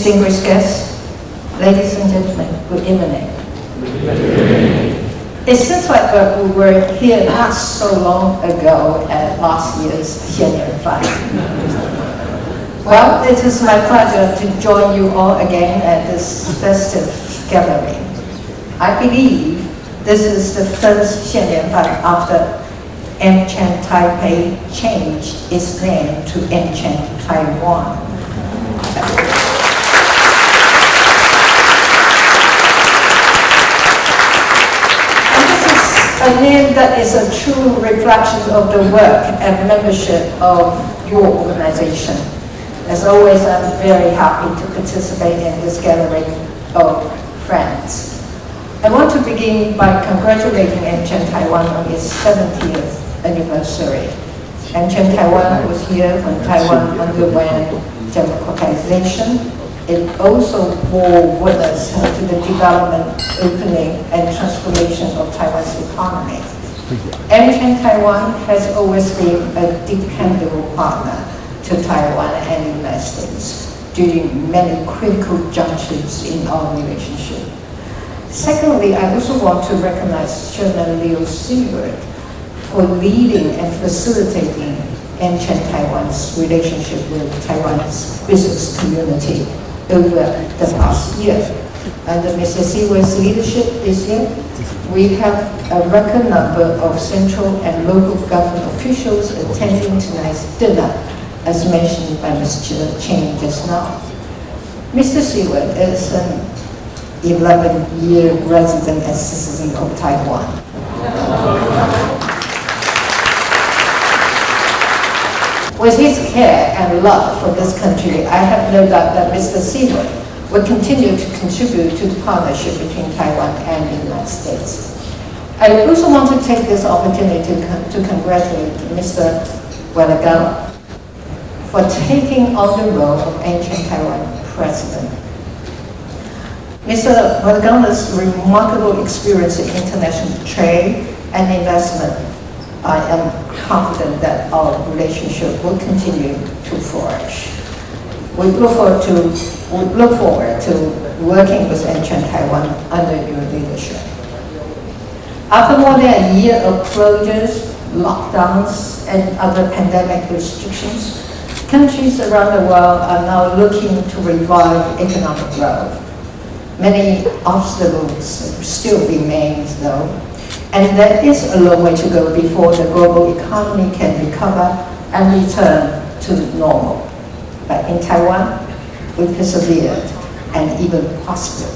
distinguished guests, ladies and gentlemen, good evening. It seems like we were here not so long ago at last year's 谢年饭. Well, it is my pleasure to join you all again at this festive gathering. I believe this is the first 谢年饭 after AmCham Taipei changed its name to AmCham Taiwan. A name that is a true reflection of the work and membership of your organization. As always, I'm very happy to participate in this gathering of friends. I want to begin by congratulating AmCham Taiwan on its 70th anniversary. AmCham Taiwan was here when Taiwan underwent democratization. It also bore witness to the development, opening, and transformation of Taiwan's economy. AmCham Taiwan has always been a dependable partner to Taiwan and the United States during many critical junctures in our relationship. Secondly, I also want to recognize Chairman Leo Seewald for leading and facilitating AmCham Taiwan's relationship with Taiwan's business community over the past year. Under Mr. Seewald's leadership this year, we have a record number of central and local government officials attending tonight's dinner, as mentioned by Mr. Chen just now. Mr. Seewald is an 11-year resident and citizen of Taiwan. With his care and love for this country, I have no doubt that Mr. Seewald will continue to contribute to the partnership between Taiwan and the United States. I also want to take this opportunity to congratulate Mr. Wylegala for taking on the role of AmCham Taiwan President. Mr. Wylegala's remarkable experience in international trade and investment, I am confident that our relationship will continue to flourish. We look forward to working with AmCham Taiwan under your leadership. After more than a year of closures, lockdowns, and other pandemic restrictions, countries around the world are now looking to revive economic growth. Many obstacles still remain, though, and there is a long way to go before the global economy can recover and return to normal. But in Taiwan, we persevered and even prospered.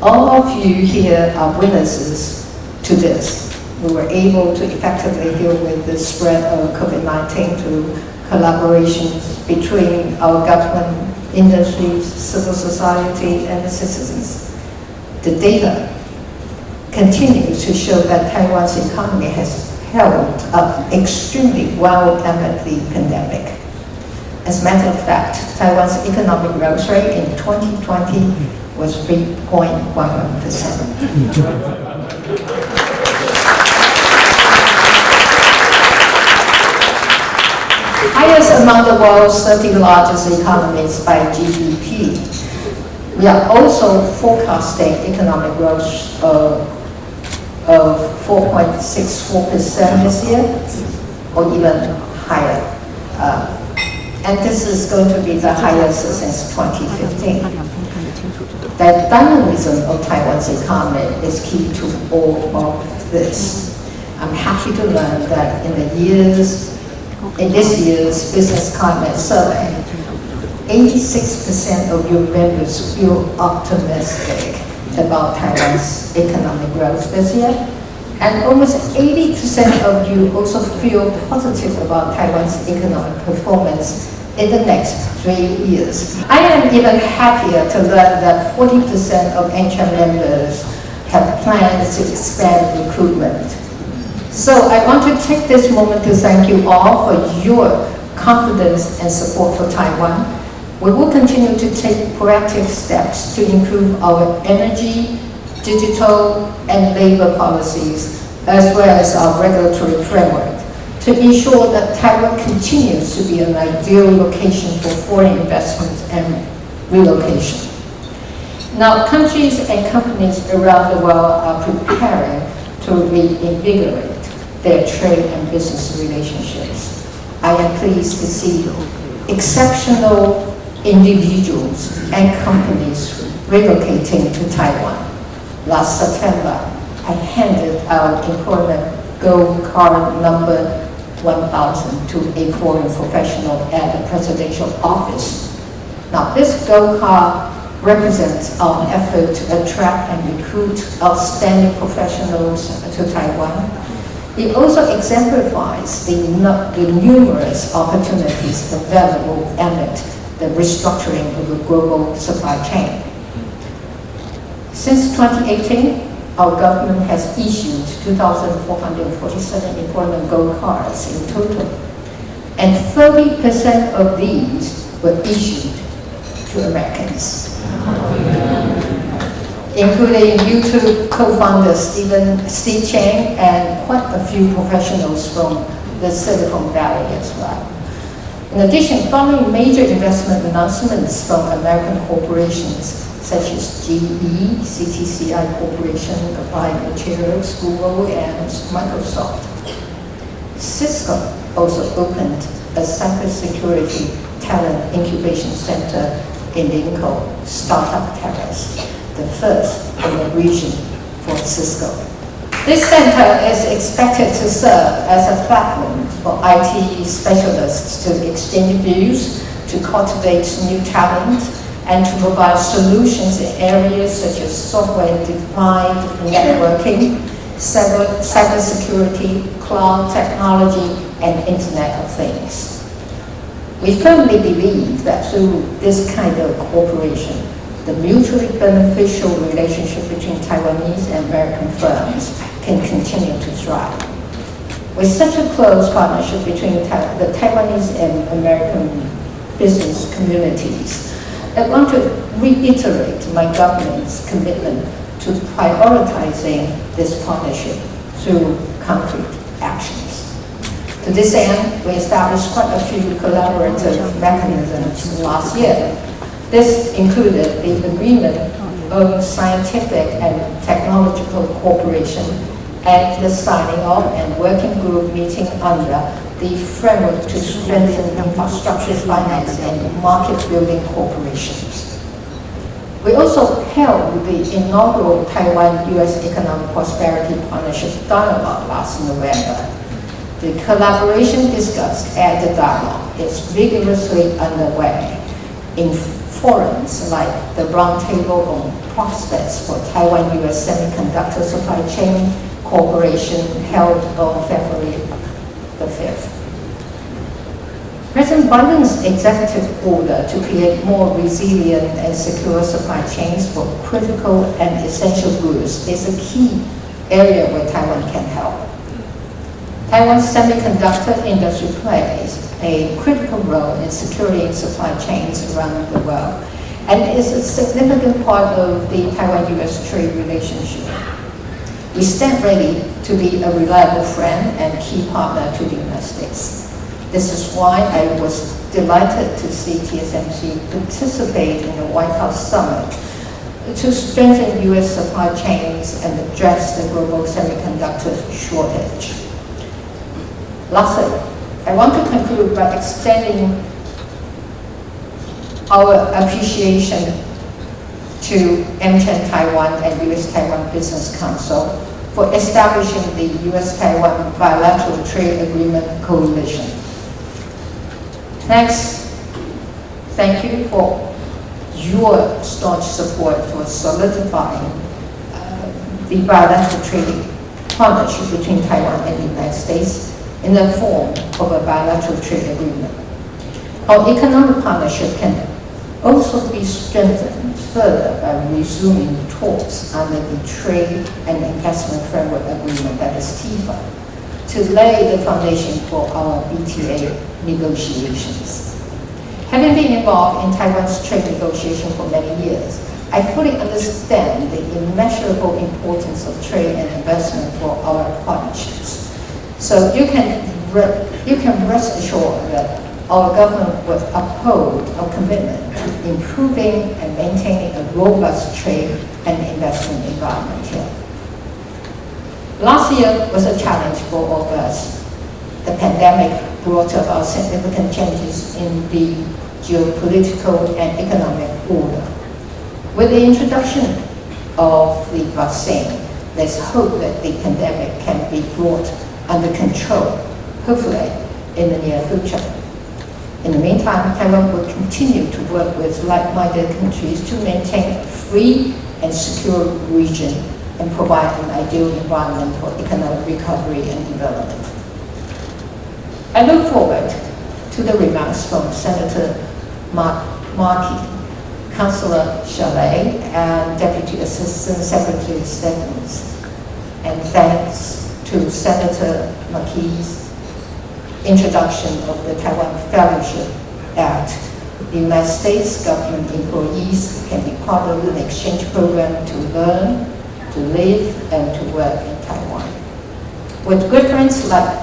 All of you here are witnesses to this. We were able to effectively deal with the spread of COVID-19 through collaborations between our government, industries, civil society, and the citizens. The data continues to show that Taiwan's economy has held up extremely well amid the pandemic. As a matter of fact, Taiwan's economic growth rate in 2020 was 3.11%. Highest among the world's 30 largest economies by GDP. We are also forecasting economic growth of 4.64% this year, or even higher. And this is going to be the highest since 2015. The dynamism of Taiwan's economy is key to all of this. I'm happy to learn that in this year's Business Climate Survey, 86% of your members feel optimistic about Taiwan's economic growth this year, and almost 80% of you also feel positive about Taiwan's economic performance in the next 3 years. I am even happier to learn that 40% of AmCham members have plans to expand recruitment. So I want to take this moment to thank you all for your confidence and support for Taiwan. We will continue to take proactive steps to improve our energy, digital, and labor policies, as well as our regulatory framework, to ensure that Taiwan continues to be an ideal location for foreign investments and relocation. Now, countries and companies around the world are preparing to reinvigorate their trade and business relationships. I am pleased to see exceptional individuals and companies relocating to Taiwan. Last September, I handed out employment gold card number 1,000 to a foreign professional at the presidential office. Now, this gold card represents our effort to attract and recruit outstanding professionals to Taiwan. It also exemplifies the numerous opportunities available amid the restructuring of the global supply chain. Since 2018, our government has issued 2,447 employment gold cards in total, and 30% of these were issued to Americans, including YouTube co-founder Steve Chang and quite a few professionals from the Silicon Valley as well. In addition, following major investment announcements from American corporations such as GE, CTCI Corporation, Applied Materials, Google, and Microsoft, Cisco also opened a cybersecurity talent incubation center in Lincoln, Startup Terrace, the first in the region for Cisco. This center is expected to serve as a platform for IT specialists to exchange views, to cultivate new talent, and to provide solutions in areas such as software-defined networking, cybersecurity, cloud technology, and Internet of Things. We firmly believe that through this kind of cooperation, the mutually beneficial relationship between Taiwanese and American firms can continue to thrive. With such a close partnership between the Taiwanese and American business communities, I want to reiterate my government's commitment to prioritizing this partnership through concrete actions. To this end, we established quite a few collaborative mechanisms last year. This included the agreement on scientific and technological cooperation and the signing of and working group meeting under the framework to strengthen infrastructure finance and market building corporations. We also held the inaugural Taiwan-U.S. Economic Prosperity Partnership Dialogue last November. The collaboration discussed at the dialogue is vigorously underway in forums like the Roundtable on Prospects for Taiwan-U.S. Semiconductor Supply Chain Cooperation held on February the 5th. President Biden's executive order to create more resilient and secure supply chains for critical and essential goods is a key area where Taiwan can help. Taiwan's semiconductor industry plays a critical role in securing supply chains around the world and is a significant part of the Taiwan-U.S. trade relationship. We stand ready to be a reliable friend and key partner to the United States. This is why I was delighted to see TSMC participate in the White House Summit to strengthen U.S. supply chains and address the global semiconductor shortage. Lastly, I want to conclude by extending our appreciation to AmCham Taiwan and U.S.-Taiwan Business Council for establishing the U.S.-Taiwan Bilateral Trade Agreement Coalition. Next, thank you for your staunch support for solidifying the bilateral trade partnership between Taiwan and the United States in the form of a bilateral trade agreement. Our economic partnership can also be strengthened further by resuming talks under the Trade and Investment Framework Agreement, that is TIFA, to lay the foundation for our BTA negotiations. Having been involved in Taiwan's trade negotiation for many years, I fully understand the immeasurable importance of trade and investment for our partnerships. So you can rest assured that our government will uphold our commitment to improving and maintaining a robust trade and investment environment here. Last year was a challenge for all of us. The pandemic brought about significant changes in the geopolitical and economic order. With the introduction of the vaccine, there's hope that the pandemic can be brought under control, hopefully in the near future. In the meantime, Taiwan will continue to work with like-minded countries to maintain a free and secure region and provide an ideal environment for economic recovery and development. I look forward to the remarks from Senator Markey, Councillor Chalet, and Deputy Assistant Secretary Stephens. And thanks to Senator Markey's introduction of the Taiwan Fellowship Act, the United States government employees can be part of an exchange program to learn, to live, and to work in Taiwan. With good friends like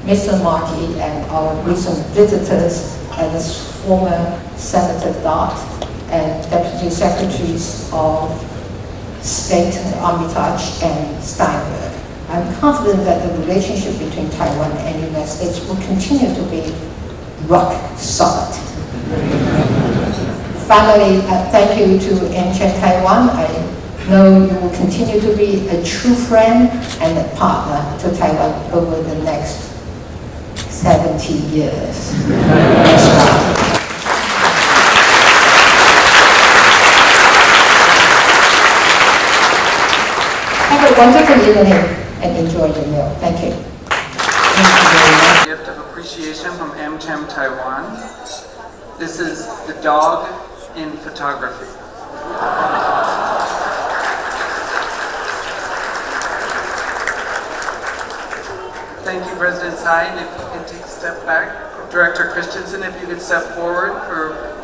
Mr. Markey and our recent visitors as former Senator Dott and Deputy Secretaries of State Armitage and Steinberg, I'm confident that the relationship between Taiwan and the United States will continue to be rock solid. Finally, thank you to AmCham Taiwan. I know you will continue to be a true friend and a partner to Taiwan over the next 70 years. Have a wonderful evening and enjoy your meal. Thank you. Gift of appreciation from AmCham Taiwan. This is the dog in photography. Thank you, President Tsai, and if you can take a step back. Director Christensen, if you could step forward for